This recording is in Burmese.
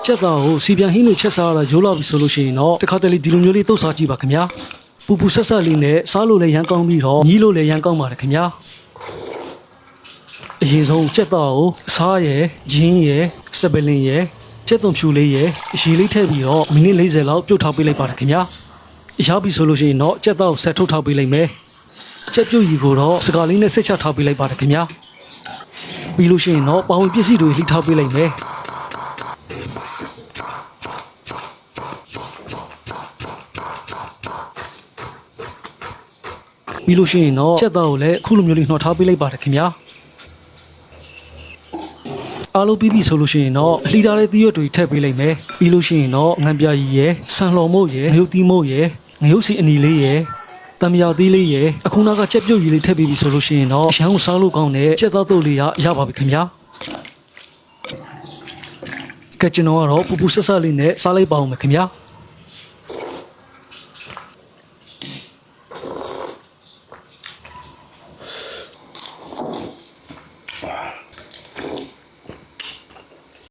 ချက်သားကိုစီပြန်ဟင်းတွေချက်စားရတာရိုးလာပြီဆိုလို့ရှိရင်တော့တစ်ခါတလေဒီလိုမျိုးလေးတုတ်စားကြည့်ပါခင်ဗျာပူပူဆက်ဆက်လေးနဲ့စားလို့လည်းရမ်းကောင်းပြီးတော့ညီးလို့လည်းရမ်းကောင်းပါတယ်ခင်ဗျာအရင်ဆုံးချက်သားကိုအစားရယ်ဂျင်းရယ်စပလင်ရယ်ချက်သွန်ဖြူလေးရယ်ရေလေးထည့်ပြီးတော့မိနစ်40လောက်ပြုတ်ထောက်ပေးလိုက်ပါတယ်ခင်ဗျာရပြီဆိုလို့ရှိရင်တော့ချက်သားကိုဆက်ထုတ်ထောက်ပေးလိုက်မယ်ချက်ပြုတ်ရီကိုတော့စကားလေးနဲ့ဆက်ချထောက်ပေးလိုက်ပါတယ်ခင်ဗျာပြီးလို့ရှိရင်တော့ပေါင်ပစ္စည်းတွေလှိထောက်ပေးလိုက်မယ်ပြီးလို့ရှိရင်တော့ချက်သားကိုလည်းအခုလိုမျိုးလေးနှော်ထားပေးလိုက်ပါတယ်ခင်ဗျာအားလုံးပြီးပြီဆိုလို့ရှိရင်တော့လှိထားတဲ့သီးရွက်တွေထည့်ပေးလိုက်မယ်ပြီးလို့ရှိရင်တော့ငံပြာရီရယ်ဆန်လှော်မို့ရယ်ငရုတ်သီးမို့ရယ်ငရုတ်စီအနီလေးရယ်တံမြာသီးလေးရယ်အခုနောက်ကချက်ပြုတ်ရီလေးထည့်ပေးပြီဆိုလို့ရှိရင်တော့အရန်ကိုစားလို့ကောင်းတဲ့ချက်သားတုပ်လေးရပါပြီခင်ဗျာကဲကျွန်တော်ကတော့ပူပူဆက်ဆက်လေးနဲ့စားလိုက်ပါဦးမယ်ခင်ဗျာ